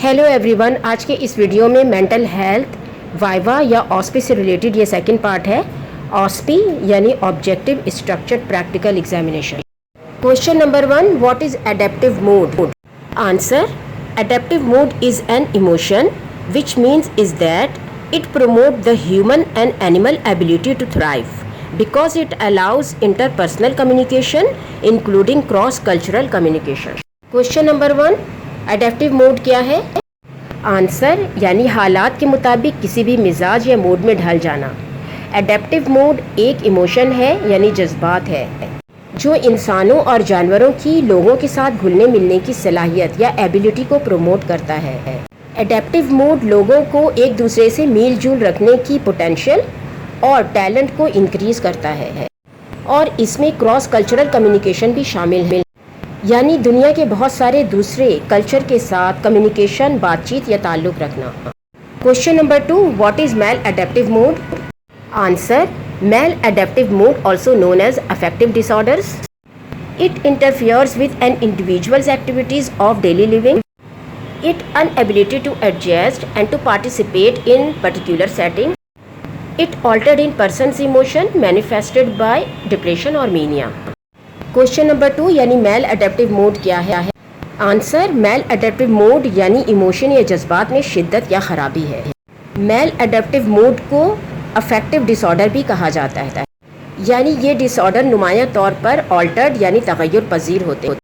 Hello everyone, आज के इस वीडियो में मेंटल हेल्थ वाइवा या ऑस्पी से रिलेटेड ये सेकंड पार्ट है। ऑस्पी यानी objective structured practical examination. Question number 1, what is adaptive mood? Answer, adaptive mood is an emotion which means is that it promotes the human and animal ability to thrive because it allows interpersonal communication including cross-cultural communication. Question number 1, adaptive mood क्या है? Answer, यानी हालात के मुताबिक किसी भी मिजाज या मूड में ढल जाना। एडेप्टिव मूड एक इमोशन है यानी जज्बात है जो इंसानों और जानवरों की लोगों के साथ घुलने मिलने की सलाहियत या एबिलिटी को प्रमोट करता है। एडेप्टिव मूड लोगों को एक दूसरे से मेल जोल रखने की पोटेंशियल और टैलेंट को इंक्रीज करता है और इसमें क्रॉस कल्चरल कम्युनिकेशन भी शामिल है, यानी दुनिया के बहुत सारे दूसरे कल्चर के साथ कम्युनिकेशन, बातचीत या ताल्लुक़ रखना। Question number 2, what is maladaptive mood? Answer, maladaptive mood also known as affective disorders. It interferes with an individual's activities of daily living. It inability to adjust and to participate in particular setting. It altered in person's emotion manifested by depression or mania. Question number 2, यानी मैल adaptive mood क्या है? Answer, maladaptive mood यानी emotion या जज्बात में शिद्दत या खराबी है। मैल एडेप्टिव मूड को अफेक्टिव डिसऑर्डर भी कहा जाता है, यानी ये डिसऑर्डर नुमाया तौर पर ऑल्टर्ड यानी तगय्युर पजीर होते हैं,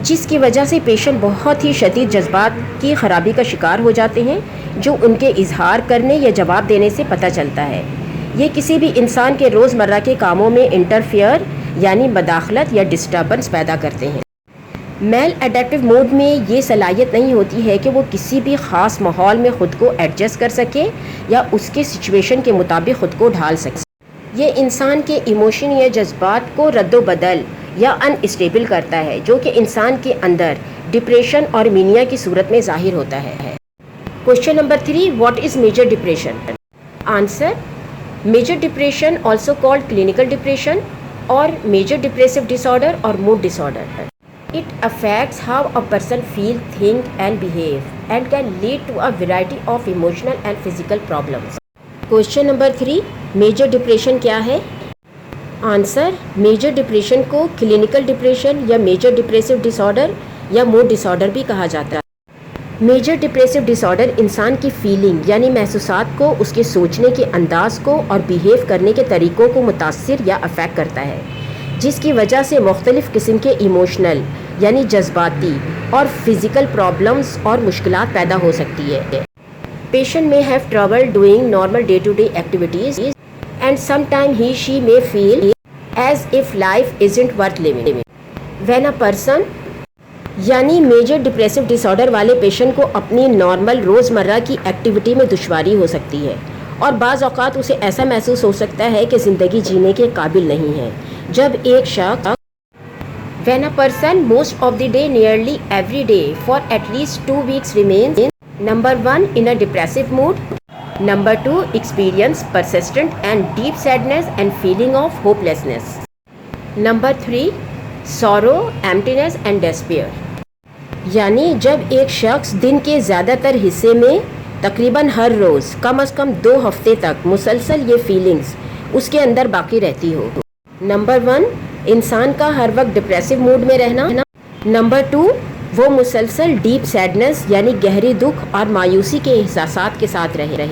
जिसकी वजह से पेशेंट बहुत ही शदीद जज्बात की ख़राबी का शिकार हो जाते हैं जो उनके इजहार करने या जवाब देने से पता चलता है। ये किसी भी इंसान के रोज़मर्रा के कामों में इंटरफियर यानी मदाखलत या डिस्टर्बेंस पैदा करते हैं। मैल एडेप्टिव मूड में ये सलाहियत नहीं होती है कि वो किसी भी ख़ास माहौल में ख़ुद को एडजस्ट कर सके या उसके सिचुएशन के मुताबिक ख़ुद को ढाल सके। ये इंसान के इमोशन या जज्बात को रद्दोबदल या अनस्टेबल करता है जो कि इंसान के अंदर डिप्रेशन और मीनिया की सूरत में ज़ाहिर होता है। Question number 3, what is major depression? Answer, major depression also called clinical depression और मेजर डिप्रेसिव डिसऑर्डर और mood disorder. It affects how a person feel, think and behave and can lead to a variety of emotional and physical problems. Question number 3, major depression क्या है? Answer, major depression को clinical depression या major depressive disorder या mood disorder भी कहा जाता है। Major depressive disorder इंसान की फीलिंग यानी महसूसात को, उसके सोचने के अंदाज को और बिहेव करने के तरीक़ों को मुतासिर या अफेक्ट करता है, जिसकी वजह से मुख्तलिफ़ किस्म के इमोशनल यानी जज्बाती और फिज़िकल प्रॉब्लम्स और मुश्किलात पैदा हो सकती है। पेशेंट में have trouble doing normal day to day activities and sometimes she may feel as if life isn't worth living. When a person यानी मेजर डिप्रेसिव डिसऑर्डर वाले पेशेंट को अपनी नॉर्मल रोज़मर्रा की एक्टिविटी में दुश्वारी हो सकती है और बाज़ औक़ात उसे ऐसा महसूस हो सकता है कि ज़िंदगी जीने के काबिल नहीं है। जब एक शख्स when a person most of the day nearly every day for at least 2 weeks remains number 1 in a depressive mood, Number 2, experience persistent and deep sadness and feeling of hopelessness. Number 3, sorrow, emptiness and despair. यानी जब एक शख्स दिन के ज़्यादातर हिस्से में तकरीबन हर रोज़ कम से कम 2 हफ्ते तक मुसलसल ये फीलिंग्स उसके अंदर बाकी रहती हो। नंबर 1, इंसान का हर वक्त डिप्रेसिव मूड में रहना। नंबर 2, वो मुसलसल डीप सैडनेस यानी गहरी दुख और मायूसी के एहसासात के साथ रहे।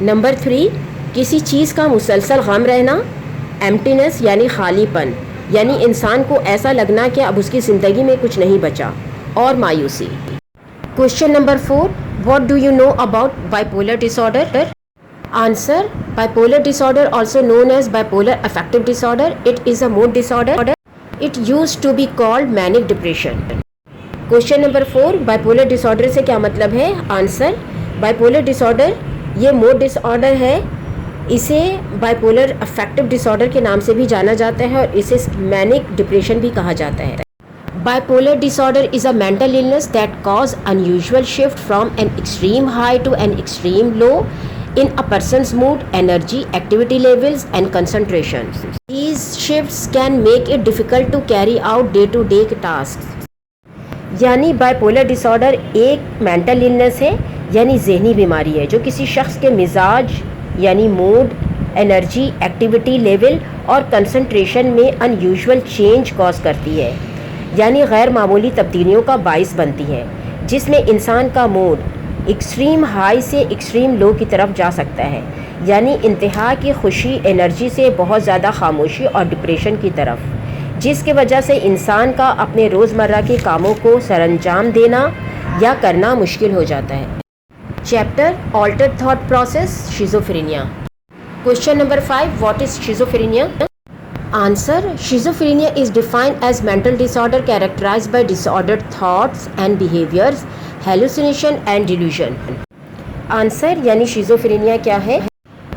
नंबर 3, किसी चीज़ का मुसलसल गम रहना। एम्प्टीनेस यानी खालीपन, यानी इंसान को ऐसा लगना कि अब उसकी ज़िंदगी में कुछ नहीं बचा, और मायूसी। Question number 4, what do you know about bipolar disorder? Answer, bipolar disorder also known as bipolar affective disorder. It is a mood disorder. It used to be called manic depression. Question number 4, bipolar disorder से क्या मतलब है? Answer, bipolar disorder ये mood disorder है। इसे bipolar affective disorder के नाम से भी जाना जाता है और इसे मैनिक डिप्रेशन भी कहा जाता है। Bipolar disorder is a mental illness that cause unusual shift from an extreme high to an extreme low in a person's mood, energy, activity levels and concentration. These shifts can make it difficult to carry out day-to-day tasks. यानी bipolar disorder एक mental illness है, यानी जहनी बीमारी है जो किसी शख्स के मिजाज यानी मूड, एनर्जी, एक्टिविटी लेवल और कंसंट्रेशन में अनयूजुअल चेंज कॉज करती है, यानी गैर मामूली तब्दीलियों का बाइस बनती है, जिसमें इंसान का मूड एक्सट्रीम हाई से एक्सट्रीम लो की तरफ जा सकता है, यानी इंतहा की खुशी, एनर्जी से बहुत ज़्यादा खामोशी और डिप्रेशन की तरफ, जिसकी वजह से इंसान का अपने रोज़मर्रा के कामों को सरअंजाम देना या करना मुश्किल हो जाता है। Chapter altered thought process, schizophrenia. Question number 5, what is schizophrenia? Answer, schizophrenia is defined as mental disorder characterised by disordered thoughts and behaviours, hallucination and delusion. Answer यानी शिज़ोफ्रेनिया क्या है?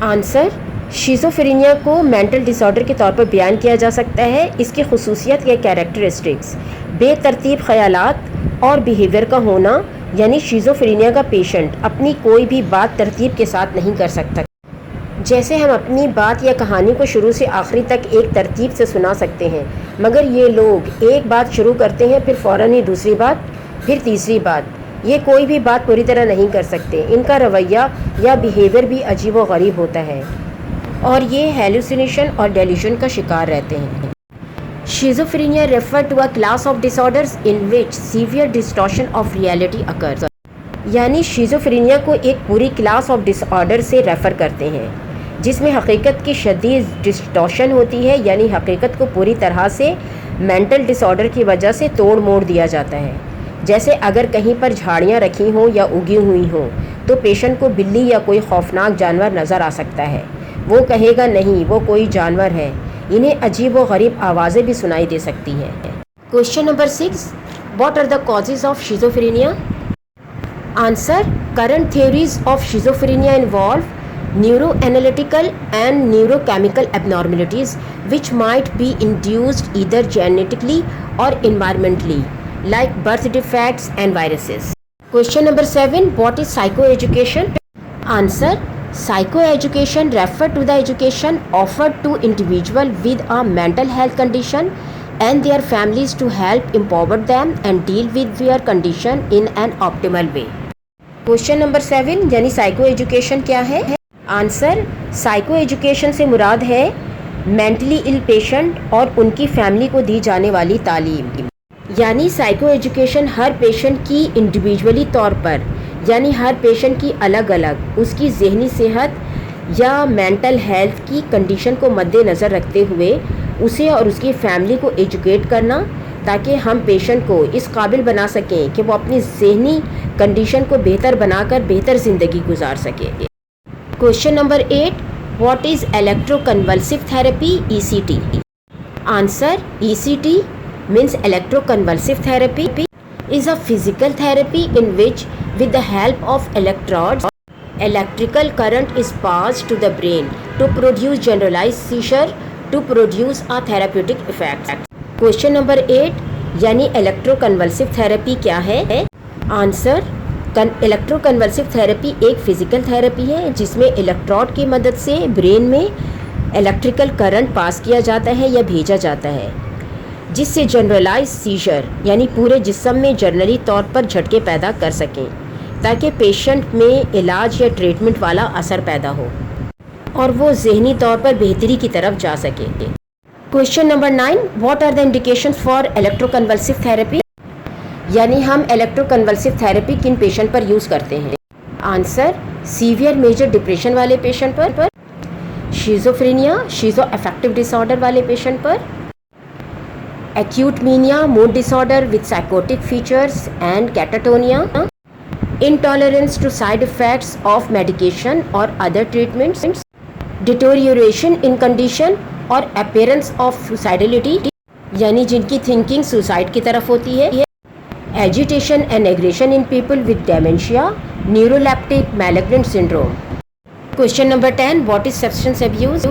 आंसर, शिज़ोफ्रेनिया को मेंटल डिसऑर्डर के तौर पर बयान किया जा सकता है। इसकी खुसूसियत या कैरेक्टरिस्टिक्स बेतरतीब ख्यालात और बिहेवियर का होना, यानी शिज़ोफ्रेनिया का पेशेंट अपनी कोई भी बात तरतीब के साथ नहीं कर सकता। जैसे हम अपनी बात या कहानी को शुरू से आखिरी तक एक तरतीब से सुना सकते हैं, मगर ये लोग एक बात शुरू करते हैं, फिर फ़ौरन ही दूसरी बात, फिर तीसरी बात, ये कोई भी बात पूरी तरह नहीं कर सकते। इनका रवैया या बिहेवियर भी अजीब व गरीब होता है और ये हेलुसिनेशन और डेल्यूजन का शिकार रहते हैं। Schizophrenia refer to a class of disorders in which severe distortion of reality occurs, यानी शिज़ोफ्रेनिया को एक पूरी क्लास ऑफ डिसऑर्डर से रेफ़र करते हैं जिसमें हकीकत की शदीद डिस्टॉर्शन होती है, यानी हकीकत को पूरी तरह से मेंटल डिसऑर्डर की वजह से तोड़ मोड़ दिया जाता है। जैसे अगर कहीं पर झाड़ियाँ रखी हों या उगी हुई हों तो पेशेंट को बिल्ली या कोई खौफनाक जानवर नज़र आ सकता है, वो कहेगा नहीं वो कोई जानवर है। इन्हें अजीब व गरीब आवाज़ें भी सुनाई दे सकती हैं। Question number 6, what are the causes of schizophrenia? Answer, current theories of schizophrenia involve neuroanalytical and neurochemical abnormalities which might be induced either genetically or environmentally, like birth defects and viruses. Question number 7, what is psychoeducation? Answer, psychoeducation refer to the education offered to individual with a mental health condition and their families to help empower them and deal with their condition in an optimal way. Question number 7 यानी psycho education क्या है? Answer, psycho education से मुराद है mentally ill patient और उनकी family को दी जाने वाली तालीम, यानी साइको एजुकेशन हर पेशेंट की इंडिविजुअली तौर पर, यानी हर पेशेंट की अलग अलग उसकी जहनी सेहत या मेंटल हेल्थ की कंडीशन को मद्देनज़र रखते हुए उसे और उसकी फैमिली को एजुकेट करना, ताकि हम पेशेंट को इस काबिल बना सकें कि वो अपनी जहनी कंडीशन को बेहतर बनाकर बेहतर ज़िंदगी गुजार सके। Question number 8, what is electroconvulsive therapy, ECT? Answer, ECT means electroconvulsive therapy is a physical therapy in which with the help of electrodes electrical current is passed to the brain to produce generalized seizure to produce a therapeutic effect. Question number 8 यानी electroconvulsive therapy क्या है? Answer, electroconvulsive therapy एक physical therapy है जिसमें electrode की मदद से brain में इलेक्ट्रिकल करंट पास किया जाता है या भेजा जाता है, जिससे जनरलाइज सीजर यानी पूरे जिस्म में जनरली तौर पर झटके पैदा कर सकें, ताकि पेशेंट में इलाज या ट्रीटमेंट वाला असर पैदा हो और वो जहनी तौर पर बेहतरी की तरफ जा सके। Question number 9, what are the indications for electroconvulsive therapy? यानी हम इलेक्ट्रोकन्वल्सिव थेरेपी किन पेशेंट पर यूज़ करते हैं? आंसर, सीवियर मेजर डिप्रेशन वाले पेशेंट पर, शिज़ोफ्रेनिया शिज़ो अफेक्टिव डिसऑर्डर वाले पेशेंट पर, acute mania mood disorder with psychotic features and catatonia, intolerance to side effects of medication or other treatments, deterioration in condition और appearance of suicidality यानी जिनकी thinking suicide की तरफ होती है, agitation and aggression in people with dementia, neuroleptic malignant syndrome. Question number 10, what is substance abuse?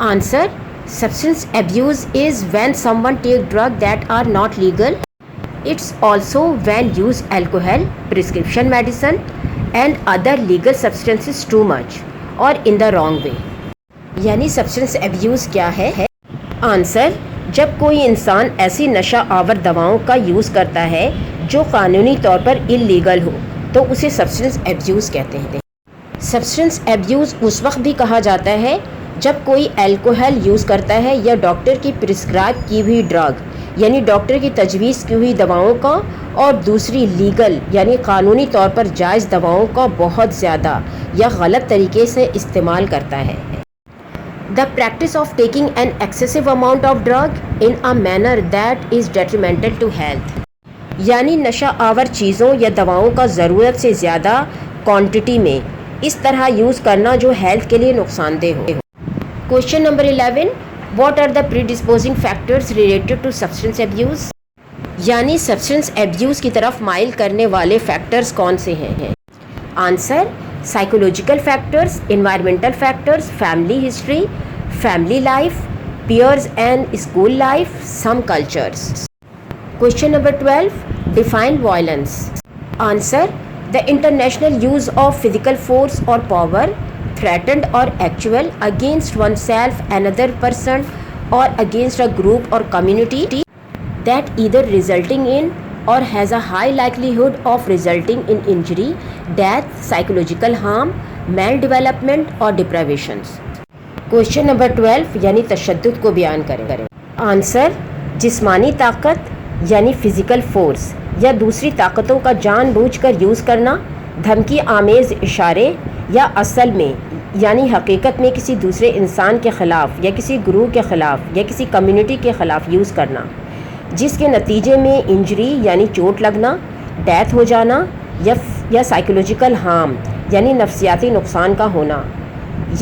Answer, substance abuse is when someone take drugs that are not legal. It's also when use alcohol, prescription medicine and other legal substances too much or in the wrong way. यानी substance abuse क्या है? Answer, जब कोई इंसान ऐसी नशा our दवाओं का यूज़ करता है जो कानूनी तौर पर इल्लीगल हो तो उसे सब्सटेंस एब्यूज़ कहते हैं। सब्सटेंस एब्यूज़ उस वक्त भी कहा जाता है जब कोई अल्कोहल यूज़ करता है या डॉक्टर की प्रिस्क्राइब की हुई ड्रग यानी डॉक्टर की तजवीज़ की हुई दवाओं का और दूसरी लीगल यानी कानूनी तौर पर जायज़ दवाओं का बहुत ज़्यादा या गलत तरीके से इस्तेमाल करता है। The practice of taking an excessive amount of drug in a manner that is detrimental to health, यानी नशा आवर चीज़ों या दवाओं का ज़रूरत से ज़्यादा क्वांटिटी में इस तरह यूज़ करना जो हेल्थ के लिए नुकसानदेह हो। Question number 11, what are the predisposing factors related to substance abuse, यानी सब्सटेंस एब्यूज़ की तरफ माइल करने वाले फैक्टर्स कौन से हैं? Answer, psychological factors, environmental factors, family history, family life, peers and school life, some cultures. Question number 12, define violence. Answer, the international use of physical force और power threatened or actual against oneself, another person or against a group or community that either resulting in or has a high likelihood of resulting in injury, death, psychological harm, maldevelopment or deprivations। Question number 12 यानी तशद्दुद को बयान करें। Answer, जिस्मानी ताकत यानी physical force या दूसरी ताकतों का जानबूझकर यूज़ करना, धमकी आमेज़ इशारे या असल में यानी हकीकत में किसी दूसरे इंसान के ख़िलाफ़ या किसी ग्रुप के ख़िलाफ़ या किसी कम्युनिटी के ख़िलाफ़ यूज़ करना जिसके नतीजे में इंजरी यानी चोट लगना, डेथ हो जाना या साइकोलॉजिकल हार्म यानी नफ्सियाती नुकसान का होना,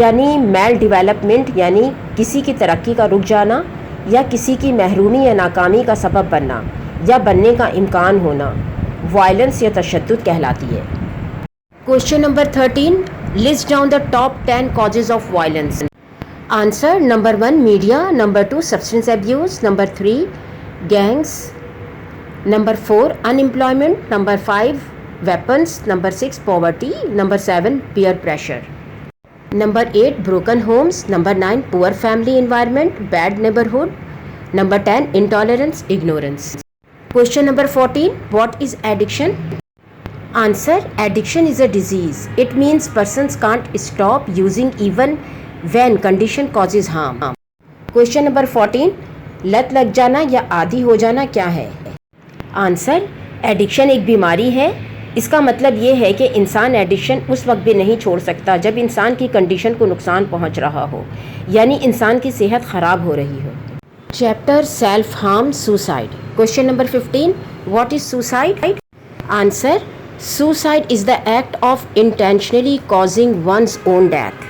यानी मेल डेवलपमेंट यानी किसी की तरक्की का रुक जाना या किसी की महरूमी या नाकामी का सबब बनना या बनने का इम्कान होना वायलेंस या तशद्दुद कहलाती है। Question number 13, list down the top 10 causes of violence. Answer, number 1 media, number 2 substance abuse, number 3 gangs, number 4 unemployment, number 5 weapons, number 6 poverty, number 7 peer pressure, number 8 broken homes, number 9 poor family environment, bad neighbourhood, number 10 intolerance, ignorance. Question number 14, what is addiction? Answer, addiction is a disease. It means persons can't stop using even when condition causes harm. Question number 14, लत लग जाना या आदी हो जाना क्या है? Answer, addiction एक बीमारी है। इसका मतलब ये है कि इंसान एडिक्शन उस वक्त भी नहीं छोड़ सकता जब इंसान की कंडीशन को नुकसान पहुंच रहा हो, यानी इंसान की सेहत ख़राब हो रही हो। Chapter self harm suicide. Question number 15, what is suicide? Answer, Suicide is the act of intentionally causing one's own death.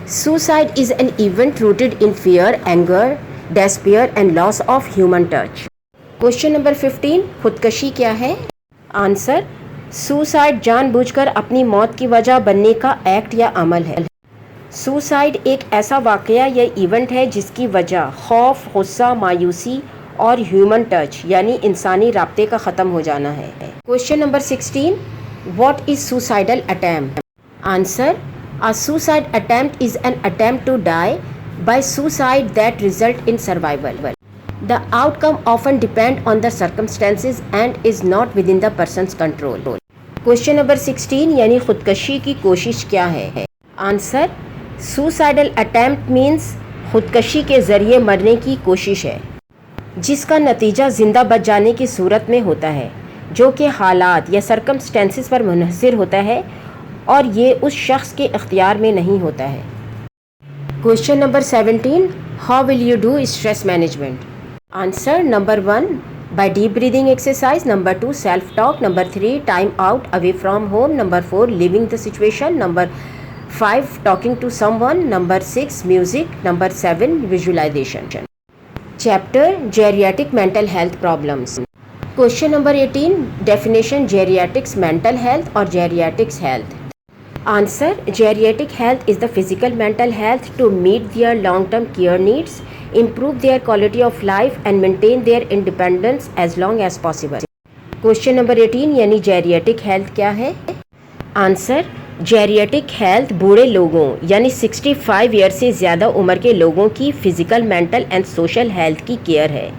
Suicide is an event rooted in fear, anger, despair and loss of human touch. Question number 15, खुदकशी क्या है? Answer, Suicide जानबूझकर अपनी मौत की वजह बनने का act या अमल है। Suicide एक ऐसा वाक़या या इवेंट है जिसकी वजह खौफ, गुस्सा, मायूसी और ह्यूमन टच यानी इंसानी राब्ते का ख़त्म हो जाना है। Question number 16, what is suicidal attempt? Answer, a suicide attempt is an attempt to die by suicide that result in survival. The outcome often depend on the circumstances and is not within the person's control. Question number 16 यानी खुदकशी की कोशिश क्या है? Answer, suicidal attempt means खुदकशी के ज़रिए मरने की कोशिश है जिसका नतीजा ज़िंदा बच जाने की सूरत में होता है, जो कि हालात या सरकमस्टेंसेस पर मुनहसर होता है और ये उस शख्स के इख्तियार में नहीं होता है। Question number 17, how will you do stress management? Answer, number 1 by deep breathing exercise, number 2 self talk, number 3 time out away from home, number 4 living the situation, number 5 talking to someone, number 6 music, number 7 visualisation. Chapter geriatric mental health problems. Question number 18, definition geriatrics mental health और geriatrics health. Answer, geriatric health is the physical mental health to meet their long term care needs, improve their quality of life and maintain their independence as long as possible. Question number 18 यानी geriatric health क्या है? Answer, geriatric health बूढ़े लोगों यानी 65 year से ज़्यादा उम्र के लोगों की physical, mental and social health की केयर है,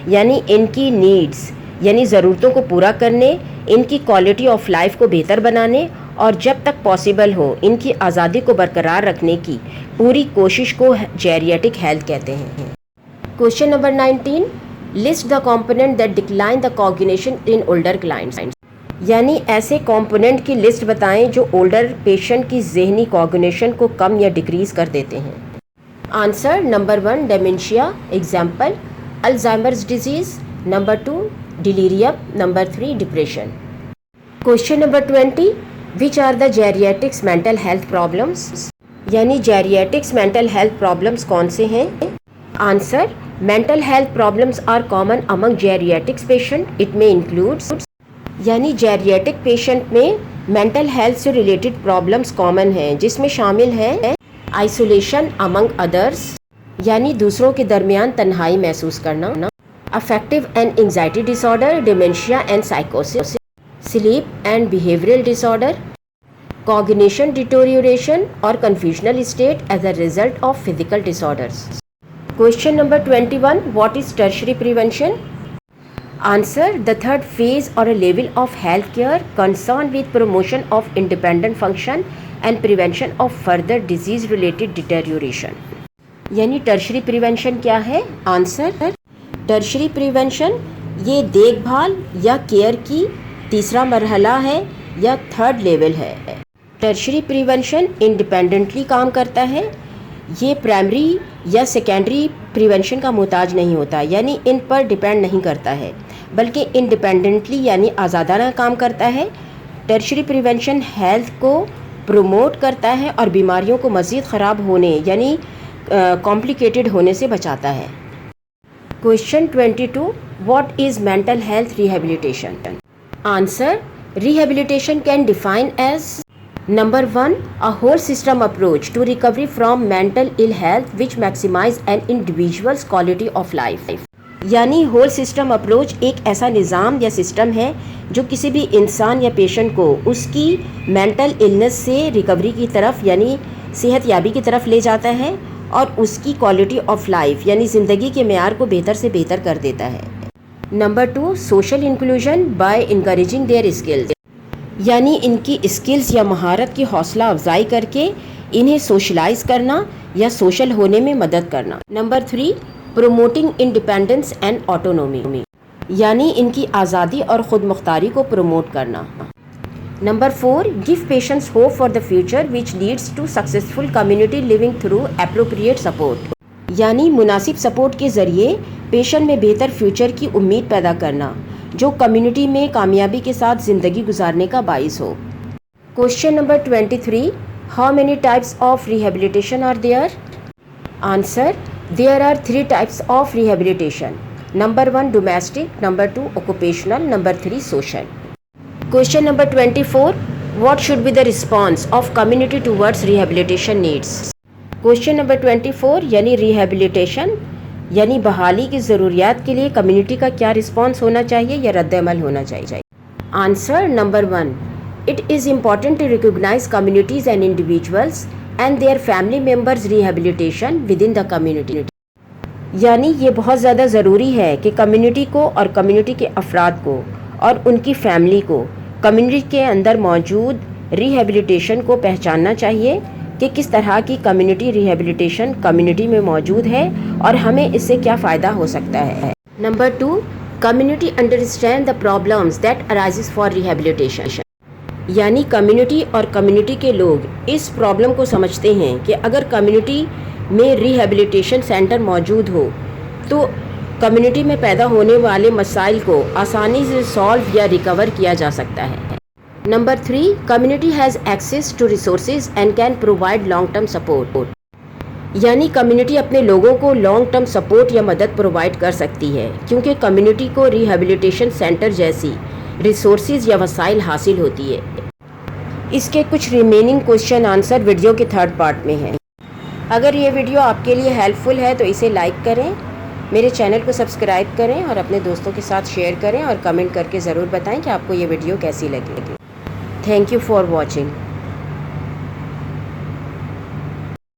यानी इनकी नीड्स यानी ज़रूरतों को पूरा करने, इनकी क्वालिटी ऑफ लाइफ को बेहतर बनाने और जब तक पॉसिबल हो इनकी आज़ादी को बरकरार रखने की पूरी कोशिश को जेरियाट्रिक हेल्थ कहते हैं। Question number 19, list the component that decline the cognition in older clients, यानी ऐसे कंपोनेंट की लिस्ट बताएं जो ओल्डर पेशेंट की ज़हनी कॉग्निशन को कम या डिक्रीज कर देते हैं। Answer, number 1 dementia, example Alzheimer's disease, number 2 delirium, number 3 depression. Question number 20, which are the geriatrics mental health problems, यानी जेरियाट्रिक्स मेंटल हेल्थ प्रॉब्लम्स कौन से हैं। Answer, mental health problems are common among geriatrics patient, it में includes, यानी geriatric patient में mental health से related problems common हैं जिसमें शामिल है आइसोलेशन अमंग अदर्स, यानी दूसरों के दरमियान तन्हाई महसूस करना, affective and anxiety disorder, dementia and साइकोसिस, sleep and behavioural disorder, cognition deterioration और confusional state as a result of physical disorders. Question number 21, what is tertiary prevention. Answer, the third phase or a level of health care concerned with promotion of independent function and prevention of further disease related deterioration, यानी tertiary prevention क्या है। Answer, tertiary prevention ये देखभाल या care की तीसरा मरहला है या थर्ड लेवल है। टर्शरी प्रिवेंशन इंडिपेंडेंटली काम करता है, ये प्राइमरी या सेकेंडरी प्रिवेंशन का मोहताज नहीं होता, यानी इन पर डिपेंड नहीं करता है, बल्कि इंडिपेंडेंटली यानी आज़ादाना काम करता है। टर्शरी प्रिवेंशन हेल्थ को प्रमोट करता है और बीमारियों को मज़ीद ख़राब होने यानी कॉम्प्लिकेटेड होने से बचाता है। Question 22, what is mental health rehabilitation. Answer, rehabilitation can define as number 1 a whole system approach to recovery from mental ill health which maximize an individual's quality of life, यानी होल सिस्टम अप्रोच एक ऐसा निज़ाम या system है जो किसी भी इंसान या पेशेंट को उसकी मेंटल इलनेस से रिकवरी की तरफ यानी सेहत याबी की तरफ ले जाता है और उसकी क्वालिटी ऑफ लाइफ यानी ज़िंदगी के मेयार को बेहतर से बेहतर कर देता है। Number 2 social inclusion by encouraging their skills, यानी इनकी स्किल्स या महारत की हौसला अफजाई करके इन्हें सोशलाइज करना या सोशल होने में मदद करना। Number 3 promoting independence and autonomy, यानी इनकी आज़ादी और ख़ुद मुख्तारी को प्रमोट करना। Number 4 give patients hope for the future which leads to successful community living through appropriate support, यानी मुनासिब सपोर्ट के ज़रिए पेशेंट में बेहतर फ्यूचर की उम्मीद पैदा करना जो कम्युनिटी में कामयाबी के साथ ज़िंदगी गुजारने का बाइस हो। Question number 23, how many types of rehabilitation are there. Answer, there are 3 types of rehabilitation, number 1 domestic, number 2 occupational, number 3 social. Question number 24, what should be the response of community towards rehabilitation needs. Question number 24 यानी rehabilitation यानी बहाली की ज़रूरियात के लिए community का क्या response होना चाहिए या रद्द-ए-अमल होना चाहिए। Answer, number 1 it is important to recognize communities and individuals and their family members rehabilitation within the community, यानी ये बहुत ज़्यादा ज़रूरी है कि कम्युनिटी को और कम्युनिटी के अफराद को और उनकी फैमिली को कम्युनिटी के अंदर मौजूद रिहेबिलिटेशन को पहचानना चाहिए कि किस तरह की कम्युनिटी रिहेबिलिटेशन कम्युनिटी में मौजूद है और हमें इससे क्या फ़ायदा हो सकता है। Number 2 community understand the problems that arises for rehabilitation, यानी कम्युनिटी और कम्युनिटी के लोग इस प्रॉब्लम को समझते हैं कि अगर कम्युनिटी में रिहेबिलिटेशन सेंटर मौजूद हो तो कम्युनिटी में पैदा होने वाले मसाइल को आसानी से सॉल्व या रिकवर किया जा सकता है। Number 3 community has access to resources and can provide long term support, यानी कम्युनिटी अपने लोगों को लॉन्ग टर्म सपोर्ट या मदद प्रोवाइड कर सकती है क्योंकि कम्युनिटी को रिहेबिलिटेशन सेंटर जैसी रिसोर्सेज या वसाइल हासिल होती है। इसके कुछ रिमेनिंग क्वेश्चन आंसर वीडियो के 3rd पार्ट में है। अगर ये वीडियो आपके लिए हेल्पफुल है तो इसे लाइक करें, मेरे चैनल को सब्सक्राइब करें और अपने दोस्तों के साथ शेयर करें और कमेंट करके ज़रूर बताएं कि आपको ये वीडियो कैसी लगी। Thank you for watching.